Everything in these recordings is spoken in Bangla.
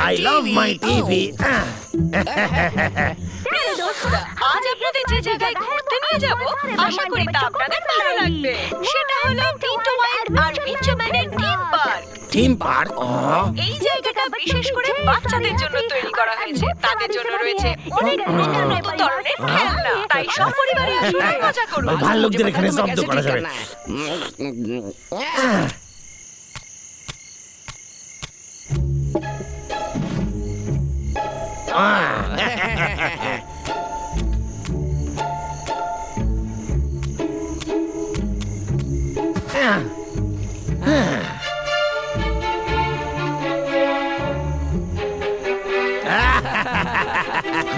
I love my TV. আজ আপনাদের যে জায়গায় ঘুরতে নিয়ে যাব আশা করি তা আপনাদের ভালো লাগবে। সেটা হলো মিন্টো ওয়াইল্ড আর মিন্টো ম্যানের থিম পার্ক। Theme park? এই জায়গাটা বিশেষ করে বাচ্চাদের জন্য তৈরি করা হয়েছে। তাদের জন্য রয়েছে অনেক নতুন নতুন ধরনের খেলনা। তাই সপরিবারে আসুন মজা করুন। ভাল্লুকদের এখানে শব্দ করা যাবে।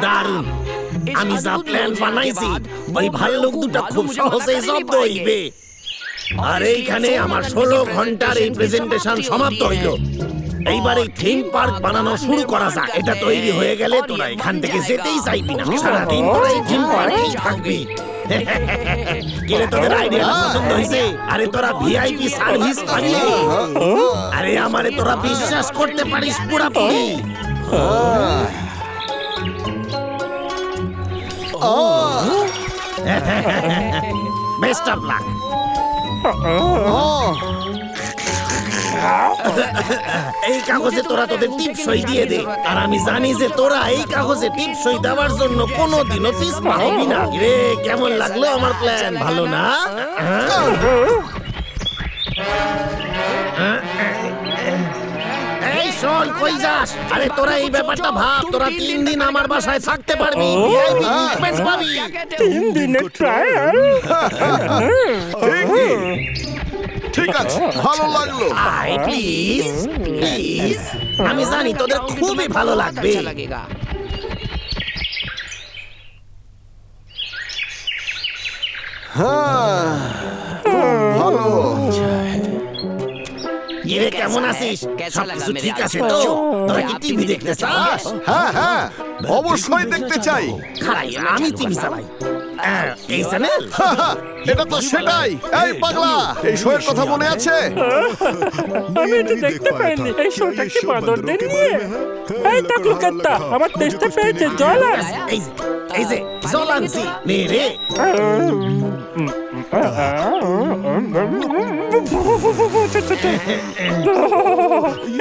দারুণ! আমি যা প্ল্যান বানাইছি ওই ভাল্লুক দুটো খুব সহজেই শব্দ হইবে। আর এইখানে আমার 16 ঘন্টার এই প্রেজেন্টেশন সমাপ্ত হইল। এইবার এই থিম পার্ক বানানো শুরু করা যাক। এটা তৈরি হয়ে গেলে তোরা এখান থেকে যেতেই চাইবি না। সারাদিন তোরা এই থিম পার্কেই থাকবি। কিরে, তোদের আইডিয়াটা পছন্দ হয়েছে? আরে তোরা ভিআইপি সার্ভিস পাবি। আরে আমারে তোরা বিশ্বাস করতে পারিস পুরাপুরি। Best of luck. এই কাগজে তোরা তোদের টিপসই দিয়ে দে। আর আমি জানি যে তোরা এই কাগজে টিপসই দেওয়ার জন্য কোনোদিনও পিছপা হবি না। রে, কেমন লাগলো আমার প্ল্যান? ভালো না? এই শোন, কই যাস? আরে তোরা এই ব্যাপারটা ভাব। তোরা 3 দিন আমার বাসায় থাকতে পারবি, ভিআইপি ট্রিটমেন্ট পাবি। 3 দিনের ট্রায়াল? ঠিক আছে, ভালো লাগলো। আয় প্লিজ প্লিজ, আমি জানি তোদের খুবই ভালো লাগবে। ভালো। কিরে, কেমন আছিস? সবকিছু ঠিক আছে তো? তোরা কি টিভি দেখতে চাস? হ্যাঁ হ্যাঁ, অবশ্যই দেখতে চাই। খারাই, আমি টিভি চালাই। এই চ্যানেল? এটা তো সেটাই। এই পাগলা, এই শোয়ের কথা মনে আছে? আমি এটা দেখতে পাইনি। এই শোটা কি বাঁদরদের নিয়ে? এই টাকলুকাত্তা, আমার টেস্টে পেয়েছে। জল আস। এই যে জল আনছি, নে রে।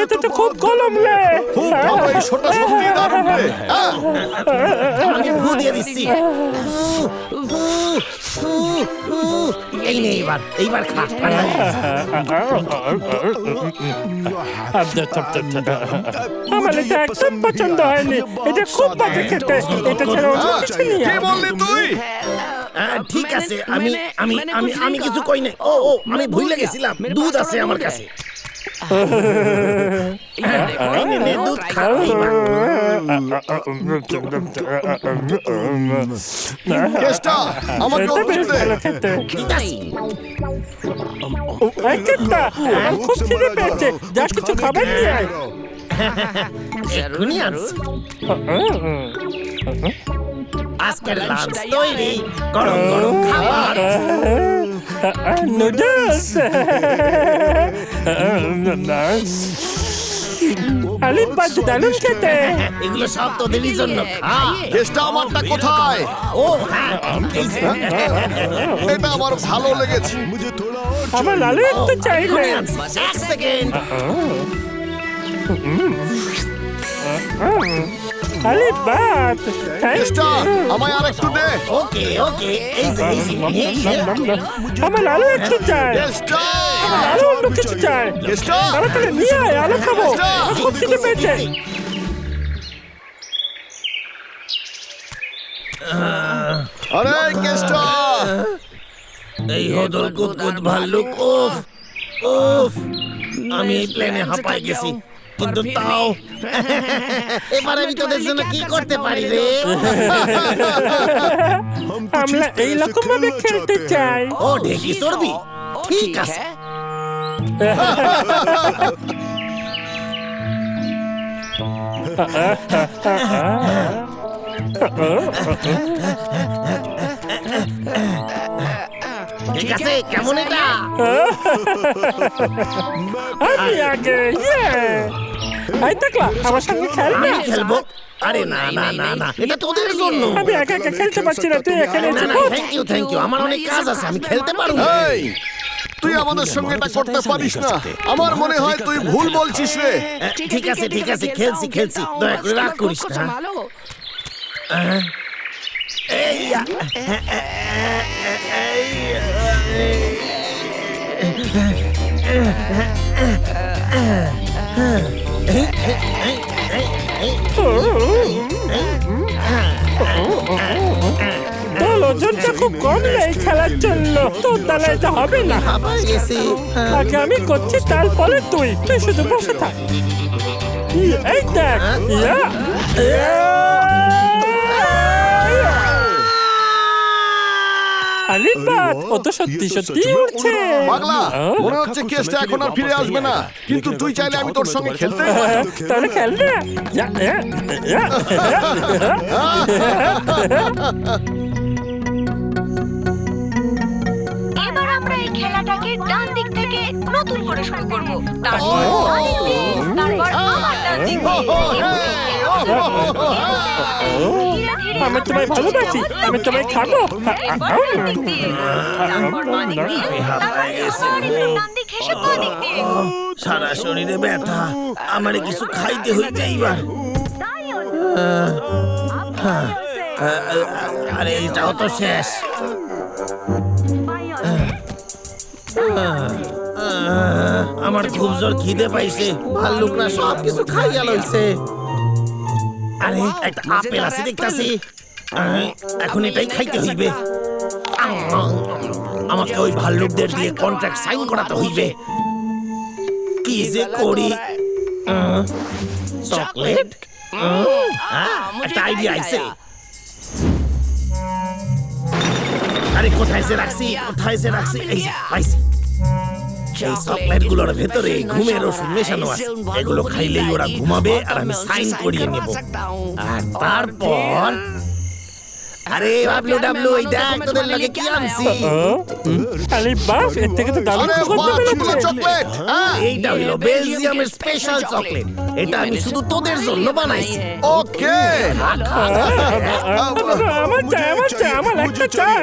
এটা তো খুব গরম রে। খুব ভালো, এই শোটা সত্যি দারুণ রে। আমি ফু দিয়ে দিচ্ছি। এই নে, এইবার খা। আমার এটা একদম পছন্দ হয়নি। এটা খুব বাজে খেতে। এটা ছাড়া অন্য কিছু নিয়ে কি বললি তুই? ঠিক আছে, আমি কিছু কই নাই। ও আমি ভুলে গেছিলাম, দুধ আছে আমার কাছে। নে, দুধ খা। কেষ্টা, আমাকে এটা বেশ ওষুধ দে। ভালো খেতে। দিতাছি। এই কেষ্টা, আমার খুব খিদে পেয়েছে। যা কিছু খাবার নিয়ে আয়। এক্ষুনি আনছি। আজকের লাঞ্চ তৈরি, গরম গরম খাবার। নুডলস। আলিম বাদ দারুণ খেতে। এগুলো সব তোদেরই জন্য। খা। কেষ্টা, আমারটা কোথায়? ও হ্যাঁ, এই যে। এটা আমার ভালো লেগেছে। আমার লালু একটু চাইলে। এক্ষুনি আনছি। এক সেকেন্ড। আরে বাদ। কেষ্টা, আমায় আরেকটু দে। ওকে, এই যে। আমার লালু একটু চাই। কেষ্টা, আরো অন্য কিছু চাই। কেষ্টা, তাড়াতাড়ি নিয়ে আয়, আলো খাবো। আমার খুব খিদে পেয়েছে। আরে কেষ্টা, এই হদল কুতকুত ভাল্লুক। উফ উফ, আমি এই প্লেনে হাঁপাই গেছি। কিন্তু তাও এবার আমি তোদের জন্য কি করতে পারি রে? আমরা এইরকম ভাবে খেলতে চাই। ও ঢেকি চড়বি? ঠিক আছে। ঠিক আছে কেমন এটা আমি আগে এই দেখলা আমার সঙ্গে খেলবি আমি খেলবো আরে না না না না এটা তোদের জন্য আমি একা একা খেলতে পারছি না তুই এখানে না এসে না বস। থ্যাংক ইউ আমার অনেক কাজ আছে আমি খেলতে পারবো না। এই তুই আমাদের সঙ্গে এটা করতে পারিস না। আমার মনে হয় তুই ভুল বলছিস রে। ঠিক আছে খেলছি দয়া করে রাগ করিস না এই তোর ওজনটা খুব কম নেই খেলার জন্য তোর দ্বারা এটা হবে না হাঁপাই গেছি আগে আমি করছি তারপরে তুই শুধু বসে থাক এই দেখ আরে বাদ ও তো সত্যি সত্যি উঠছে পাগলা মনে হচ্ছে কেসটা এখন আর ফিরে আসবে না, কিন্তু তুই চাইলে আমি তোর সঙ্গে খেলতে পারি। তাহলে খেল না এবার আমরা এই খেলাটাকে ডান দিক থেকে নতুন করে শুরু করব তারপর বাদিক দিয়ে, তারপর আবার ডান দিক দিয়ে। ধীরে ধীরে আমি তোমায় ভালোবাসি আমি তোমায় খাবো এবার ডান দিক দিয়ে, তারপর বাদিক দিয়ে, তারপর আবার এবার ডান দিক ঘেঁষে বাদিক দিয়ে। সারা শরীরে ব্যথা আমারে কিছু খাইতে হইবে এইবার আরে এটাও তো শেষ আমার খুব জোর খিদে পাইছে ভাল্লুকরা সব কিছু খাইয়া লইছে আরে একটা আপেল আছে দেখতাছি এখন এটাই খাইতে হইবে আমাকে ওই ভাল্লুকদের দিয়ে কন্ট্রাক্ট সাইন করাতে হইবে কি যে করি চকলেট একটা আইডিয়া আইছে আরে কোথায় যে রাখছি এই যে, পাইছি এই চকলেট গুলোর ভেতরে ঘুমের ওষুধ মেশানো আছে এগুলো খাইলেই ওরা ঘুমাবে আর আমি সাইন করিয়ে নেব আর তারপর আরে বাবলু ডাবলু এই দেখ তোদের লাগে কি আনছি আরে বাস এর থেকে তো দারুণ আরে সুগন্ধ বাহ, ছোট্ট বেরোচ্ছে চকলেট। হ্যাঁ, এইটা হইলো বেলজিয়ামের স্পেশাল চকলেট এটা আমি শুধু তোদের জন্য বানাইছি ওকে। আমার চাই আমার একটা চাই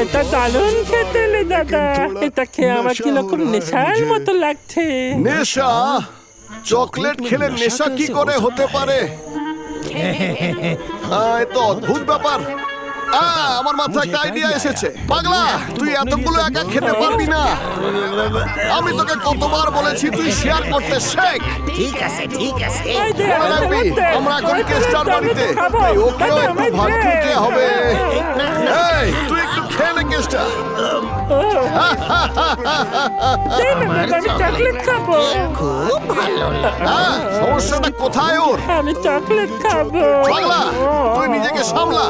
এটা দারুণ খেতে রে দাদা এটা খেয়ে আমার কিরকম নেশার মতো লাগছে নেশা? চকলেট খেলে নেশা কি করে হতে পারে? এ তো অদ্ভুত ব্যাপার। আমার মাথায় একটা আইডিয়া এসেছে। পাগলা, তুই এতগুলো একা খেতে পারবি না। আমি তোকে কতবার বলেছি তুই শেয়ার করতে শেখ। ঠিক আছে এই দে, মনে রাখবি, আমরা এখন কেস্টার বাড়িতে, তাই ওকেও একটু ভাগ দিতে হবে। এই, তুই একটু খেয়ে নে কেস্টা। আমি চকলেট খাবো খুব ভালো সমস্যাটা কোথায় ওর? আমি চকলেট খাবো পাগলা, তুই নিজেকে সামলা।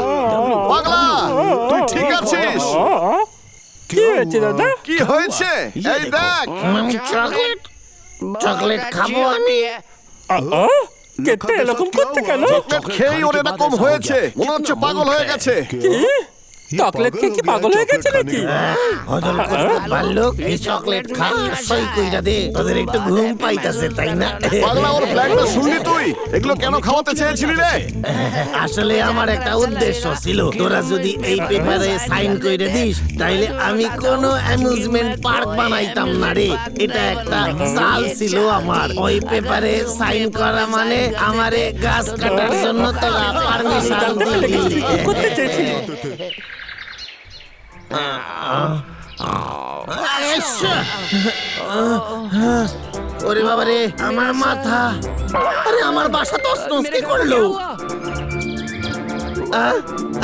পাগলা, তুই ঠিক আছিস? কি হয়েছে দাদা কি হয়েছে? এই দেখ, চকলেট খাবো আমি কেটে এরকম করতে কেন চকলেট খেয়েই ওর এরকম হয়েছে। মনে হচ্ছে পাগল হয়ে গেছে। কি চকলেট খেয়ে কি পাগল হয়ে গেছে নাকি হজম করতে পারলো এই চকলেট খা সই কইরা দে তোদের একটু ঘুম পাইতাছে তাই না পাগলা, ওর প্ল্যানটা শুনলি তুই? এগুলো কেন খাওয়াতে চেয়েছিলি রে? আসলে আমার একটা উদ্দেশ্য ছিল তোরা যদি এই পেপারে সাইন কইরা দিস তাইলে আমি কোনো অ্যামিউজমেন্ট পার্ক বানাইতাম না রে এটা একটা চাল ছিল আমার ওই পেপারে সাইন করা মানে আমারে গাছ কাটার জন্য তোরা পারমিশন জানতে পেরে গেছি কি করতে চেয়েছিলি ওরে বাবা রে আমার মাথা আরে আমার বাসা তছনছ কি করলো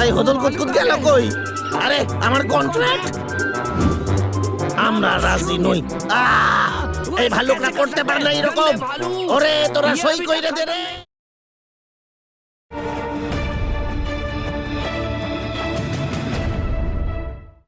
এই হদল কুতকুত গেল কই আরে আমার কন্ট্রাক্ট আমরা রাজি নই এই ভাল্লুকরা করতে পারে না এরকম। ওরে তোরা সই কইরে দে রে।